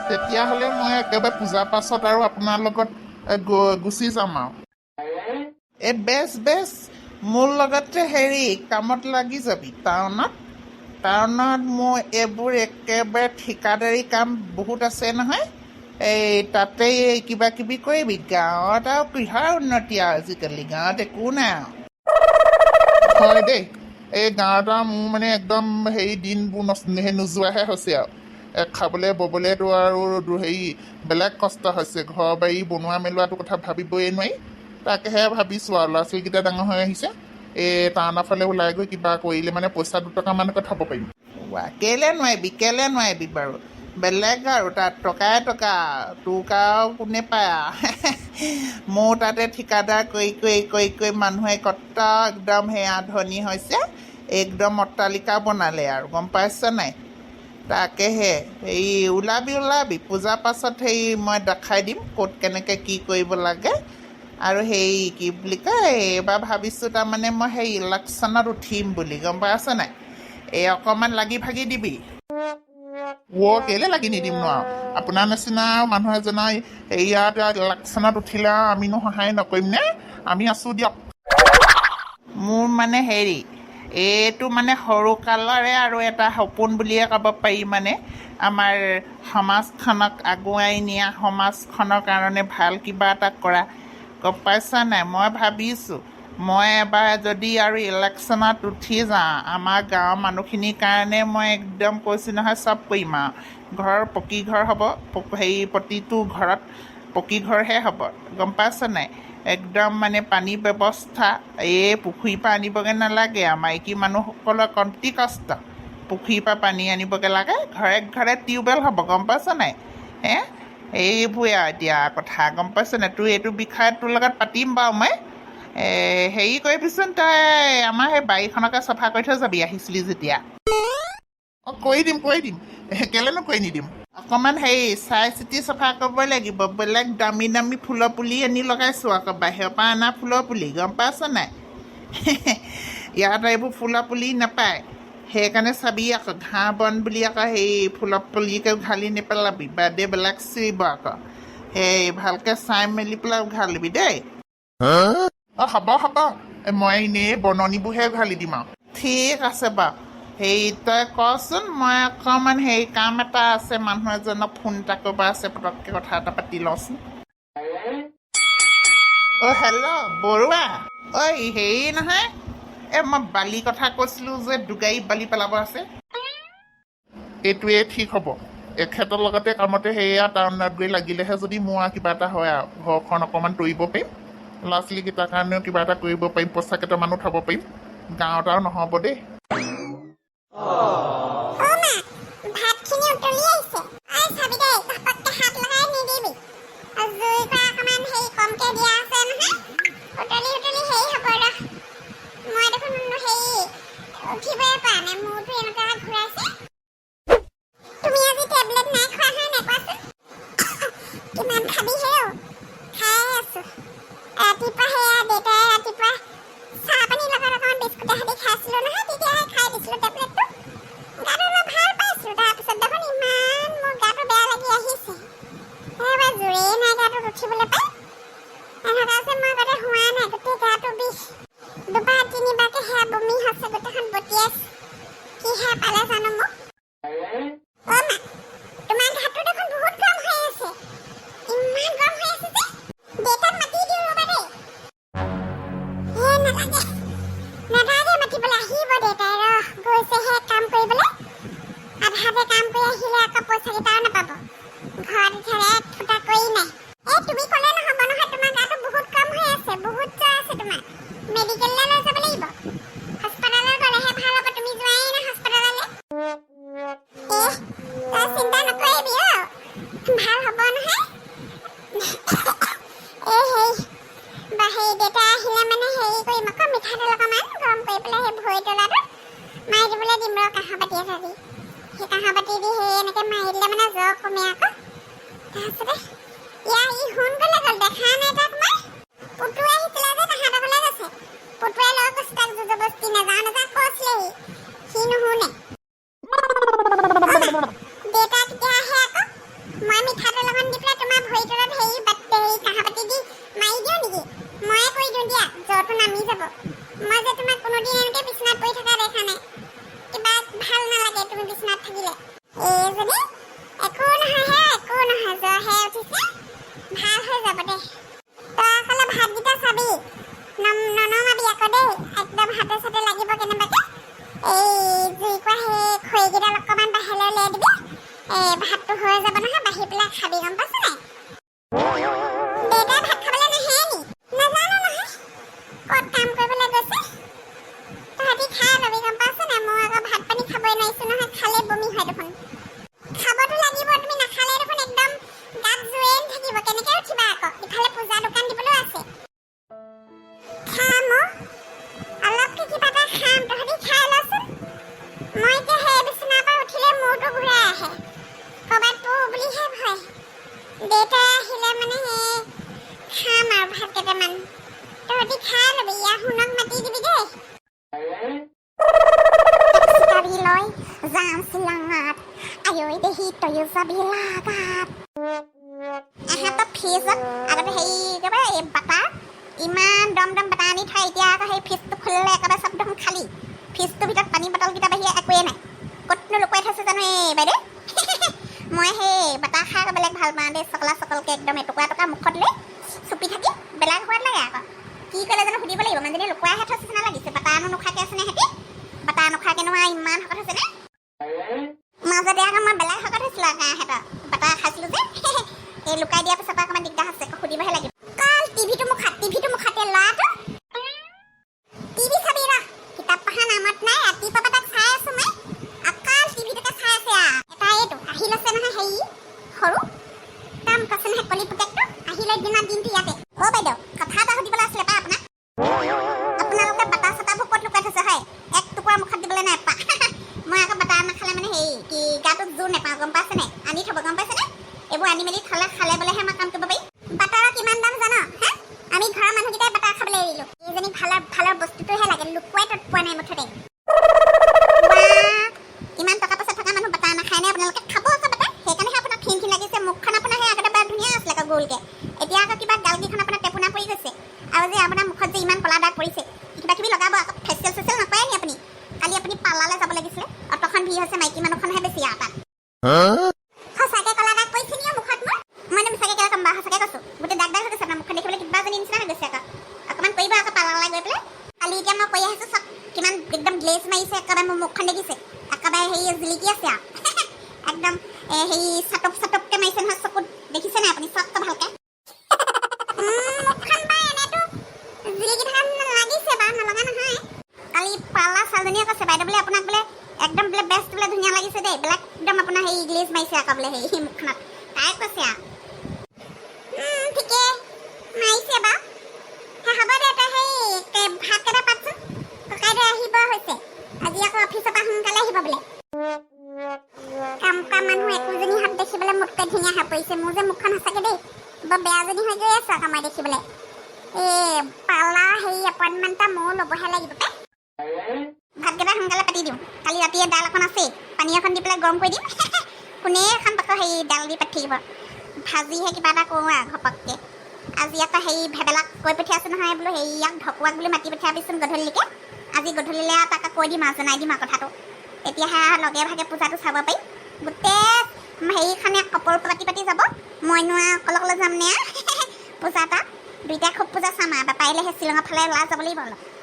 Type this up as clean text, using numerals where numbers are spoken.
তেতিয়াহ'লে মই একেবাৰে পূজাৰ পাছত আৰু আপোনাৰ লগত গুচি যাম আৰু এই বেছ মোৰ লগতে কামত লাগি যাবি টাউনত মোৰ এইবোৰ একেবাৰে ঠিকাদাৰী কাম বহুত আছে নহয়। এই তাতেই কিবা কিবি কৰিবি। গাঁৱত আৰু কিহৰ উন্নতি আৰু আজিকালি গাঁৱত একো নাই আৰু হয় দেই। এই গাঁৱত আৰু মোৰ মানে একদম দিনবোৰ নোযোৱাহে হৈছে আৰু খাবলৈ ববলৈতো আৰু বেলেগ কষ্ট হৈছে। ঘৰ বাৰী বনোৱা মেলোৱাটো কথা ভাবিবই নোৱাৰি। তাকেহে ভাবিছোঁ আৰু ল'ৰা ছোৱালীকেইটা ডাঙৰ হৈ আহিছে। এই টাউনৰ ফালে ওলাই গৈ কিবা কৰিলে মানে পইচা দুটকামানকৈ থ'ব পাৰিম। কেলে নোৱাৰিবি বাৰু। বেলেগ আৰু তাত টকা তোক আৰু কোনে পায় মোৰ তাতে ঠিকাদাৰ কৰি মানুহে কত একদম ধনী হৈছে। একদম অট্টালিকা বনালে আৰু গম পাইছ নাই। তাকেহে ওলাবি পূজাৰ পাছত মই দেখাই দিম ক'ত কেনেকৈ কি কৰিব লাগে। আৰু কি বুলি কয় এইবাৰ ভাবিছোঁ তাৰমানে মই ইলেকশ্যনত উঠিম বুলি গম পাইছ নাই। অকণমান লাগি ভাগি দিবি। কেলে লাগি নিদিম ন আৰু আপোনাৰ নিচিনা মানুহ এজনৰ ইয়াত ইলেকশ্যনত উঠিলে আমিনো সহায় নকৰিম নে? আমি আছোঁ দিয়ক। মোৰ মানে এইটো মানে সৰুকালৰে আৰু এটা সপোন বুলিয়ে ক'ব পাৰি। মানে আমাৰ সমাজখনক আগুৱাই নিয়া, সমাজখনৰ কাৰণে ভাল কিবা এটা কৰা গম পাইছা নাই। মই ভাবিছোঁ মই এবাৰ যদি আৰু ইলেকশ্যনত উঠি যাওঁ আমাৰ গাঁৱৰ মানুহখিনিৰ কাৰণে মই একদম কৈছোঁ নহয় চব কৰিম আৰু ঘৰ পকী ঘৰ হ'ব। প্ৰতিটো ঘৰত পকী ঘৰহে হ'ব গম পাইছ নাই। একদম মানে পানী ব্যৱস্থা পুখুৰীৰ পৰা আনিবগৈ নালাগে আৰু মাইকী মানুহসকলৰ কমটি কষ্ট। পুখুৰীৰ পৰা পানী আনিবগৈ লাগে। ঘৰে ঘৰে টিউবৱেল হ'ব গম পাইছ নাই। এইবোৰে আৰু এতিয়া কথা গম পাইছ নাই। তোৰ এইটো বিষয়ে তোৰ লগত পাতিম বাৰু মই। কৰিবিচোন তই আমাৰ বাৰীখনকে চফা কৰি থৈ যাবি আহিছিলি যেতিয়া। কৰি দিম কেলেনো কৰি নিদিম। অকণমান চাই চিতি চফা কৰিব লাগিব। বেলেগ দামী ফুলৰ পুলি আনি লগাইছোঁ আকৌ বাহিৰৰ পৰা অনা ফুলৰ পুলি গম পাইছ নাই। ইয়াত এইবোৰ ফুলৰ পুলি নাপায়। সেইকাৰণে চাবি আকৌ ঘাঁহ বন বুলি আকৌ ফুলৰ পুলিকে উঘালি নেপেলাবি। বাদে বেলেগ চিৰিব আকৌ ভালকৈ চাই মেলি পেলাই উঘালিবি দেই। হ'ব মই এনেই বননিবোৰহে উঘালি দিম আৰু ঠিক আছে বাৰু। তই কচোন মই অকণমান কাম এটা আছে। মানুহ এজনক ফোন এটা কৰিব আছে। পটককৈ কথা এটা পাতি লওঁচোন। হেল্ল' বৰুৱা। নহয় মই বালি কথা কৈছিলোঁ যে দুগাড়ী বালি পেলাব আছে। এইটোৱে ঠিক হ'ব। এখেতৰ লগতে কামতে টাউনত গৈ লাগিলেহে যদি মোৰ কিবা এটা হয় আৰু ঘৰখন অকণমান তৰিব পাৰিম। ল'ৰা ছোৱালীকেইটাৰ কাৰণেও কিবা এটা কৰিব পাৰিম। পইচা কেইটামানো থ'ব পাৰিম। গাঁৱত আৰু নহ'ব দেই। ভাতটো হৈ যাব নহয় বাঢ়ি পেলাই খাবি গম পাইছ নাই দেউতাই ভাত খাবলৈ নাহে নি নাজানো নহয় ক'ত কাম কৰিবলৈ গৈছে তহঁতি খাই ল'বি গম পাইছ নাই মই আকৌ ভাত পানী খাবই নোৱাৰিছো নহয় খালে বমি হয় দেখোন খাবতো লাগিব তুমি নাখালে দেখোন একদম গাত জুৱেন থাকিব কেনেকৈ উঠিবা আকৌ ইফালে পূজা দোকান দিবলৈও আছে খাম অলপকে কিবা এটা খাম তহঁতি খাই লচোন মই এতিয়া সেই বিচনাৰ পৰা উঠিলে মূৰটো ঘূৰাই আহে ক'ৰবাত পৰো বুলিহে ভয় দেউতা আহিলে মানে খাম আৰু ভাত কেইটামান তহঁতি খাই ল'বি ইয়াৰ শুনক মাতি দিবি দেই গাড়ী লৈ যাম শ্বিলঙত আয়ৈ দেহি তয়ো যাবি লাগাত এহেঁতৰ ফ্ৰিজত আগতে হেৰি একেবাৰে এই বাটাৰ ইমান দম দম বাটাৰ আনি থয় এতিয়া আকৌ সেই ফ্ৰিজটো খুলিলে একেবাৰে চব দেখোন খালী ফ্ৰিজটোৰ ভিতৰত পানী বটলকেইটা বাহিৰে একোৱেই নাই ক'তনো লুকুৱাই থৈছে জানো এই বাইদেউ মই সেই বাটাৰ খাই বেলেগ ভাল পাওঁ দেই চকলা চকলকৈ একদম এটুকুৰা এটুকুৰা মুখত লৈ চুপি থাকি বেলেগ সোৱাদ লাগে আকৌ কি কৰিলে জানো সুধিব লাগিব মানুহজনী লুকুৱাইহে থৈছে নিচিনা লাগিছে বাটাৰনো নোখোৱাকৈ আছেনে সিহঁতি বাটাৰ নোখোৱাকেনো ইমান শকত হৈছেনে মাজতে আকৌ মই বেলেগ শকত হৈছিলোঁ আকৌ সিহঁতৰ বাটাৰ খাইছিলোঁ যে এই লুকাই দিয়াৰ পিছত অকণমান দিগদাৰ হৈছে আকৌ সুধিবহে লাগিব কাল টিভিটো মুখাতে ল'ৰাটো টিভি চাবি ৰ কিতাপ পঢ়া নামত নাই ৰাতিপুৱা পৰা তাক চাই আছোঁ মই অকল টিভিটোকে চাই আছে এটা এইটো আহি লৈছে নহয় হেৰি সৰু কাম কৈছে নহয় কলি পুতেকটো আহি লৈ দিনটো ইয়াতে অ' বাইদেউ কথা এটা সুধিবলৈ আছিলে পাই আপোনাক আপোনালোকে বাটাৰ চাটাৰবোৰ ক'ত লুকাই থৈছে হয় এক টুকুৰা মুখত দিবলৈ নাই পা মই আকৌ বাটাৰ নাখালে মানে হেৰি কি গাটোত জোৰ নাপাওঁ গম পাইছেনে আনি থ'ব গম পাইছেনে এইবোৰ আনি মেলি থ'লে খালে বোলেহে মই কাম কৰিব পাৰিম বাটাৰৰ কিমান দাম জানো হা আমি ঘৰৰ মানুহকেইটাই বাটাৰ খাবলৈ এৰিলোঁ এইজনী ভালৰ বস্তুটোহে লাগে লুকুৱাই তত পোৱা নাই মুঠতে ইমান টকা পইচা থকা মানুহ বাটাৰ নাখায় নে আপোনালোকে খাব আছে বাটাৰ সেইকাৰণেহে আপোনাৰ ক্ষীণ লাগিছে মুখখন আপোনাৰ সেই আগতে বৰ ধুনীয়া আছিলে আকৌ গোলকৈ এতিয়া আকৌ কিবা গালকেইখন আপোনাৰ টেপুনা পৰি গৈছে আৰু যে আপোনাৰ মুখত যে ইমান ক'লা দাগ পৰিছে কিবা কিবি লগাব আকৌ ফেচিয়েল চেচিয়েল নকৰে নি আপুনি কালি আপুনি পাৰ্লাৰলৈ যাব লাগিছিলে অটখন ভিৰ হৈছে মাইকী মানুহখনহে বেছি আৰু তাত সঁচাকৈ ক'লা দাগ পৰিছে নি মুখত মই মিছাকৈ কেলৈ কম বাৰু সঁচাকৈ কৈছোঁ গোটেই দাগ হৈ গৈছে আপোনাৰ মুখখন দেখিবলৈ কিবা এজনী নিচিনা হৈ গৈছে আকৌ অকণমান কৰিব আকৌ পাৰ্লাৰলৈ গৈ পেলাই কালি এতিয়া মই কৈ আহিছোঁ চব কিমান একদম গ্লেজ মাৰিছে একেবাৰে মোৰ মুখখন দেখিছে একেবাৰে হেৰি জিলিকি আছে আৰু একদম হেৰি চাটপকৈ মাৰিছে নহয় চকুত দেখিছে নাই আপুনি চবটো ভালকৈ মুখখন বাৰু এনেতো জিলিকি থকা লাগিছে বাৰু নলগা নহয় কালি পাৰ্লাৰ ছোৱালীজনীয়ে কৈছে বাইদেউ বোলে আপোনাক বোলে একদম বোলে বেষ্ট বোলে ধুনীয়া লাগিছে দেই বেলেগ একদম আপোনাৰ হেৰি গ্লেজ মাৰিছে আকৌ বোলে সেই মুখখনত তাই কৈছে আৰু ঠিকে মাৰিছে বাৰু হ'ব দে তই সেই ভাতকেইটা পাতচোন ককাইদেউ আহিব হৈছে আজি আকৌ অফিচৰ পৰা সোনকালে আহিব বোলে কাম মানুহ একোজনী হাত দেখিবলৈ মোতকৈ ধুনীয়া হৈ পৰিছে মোৰ যে মুখখন সঁচাকৈ দেই বৰ বেয়াজনী হৈ গৈ আছে আকৌ মই দেখিবলৈ এই পাৰ্লাৰ হেৰি এপইণ্টমেণ্ট এটা ময়ো ল'বহে লাগিব পাই ভাতকেইটা সোনকালে পাতি দিওঁ কালি ৰাতিয়ে দাইল অকণ আছেই পানী অকণ দি পেলাই গৰম কৰি দিম কোনে এখন পাকৰ হেৰি দাইল দি পাতি থাকিব ভাজিহে কিবা এটা কৰোঁ আৰু ঘপককৈ আজি আকৌ হেৰি ভেবেলাক কৈ পঠিয়াইছোঁ নহয় বোলো হেৰিয়াক ঢকুৱাক বুলি মাতি পঠিয়াবিচোন গধূলিকৈ আজি গধূলিলৈ আৰু তাক কৈ দিম আৰু জনাই দিম আৰু কথাটো তেতিয়াহে লগে ভাগে পূজাটো চাব পাৰি গোটেই হেৰিখনে কাপোৰ পাতি যাব মইনো আৰু অকলে যাম নে পূজা এটা দুইটাই খুব পূজা চাম আৰু পাৰিলেহে শ্বিলঙৰ ফালে ওলাই যাব লাগিব অলপ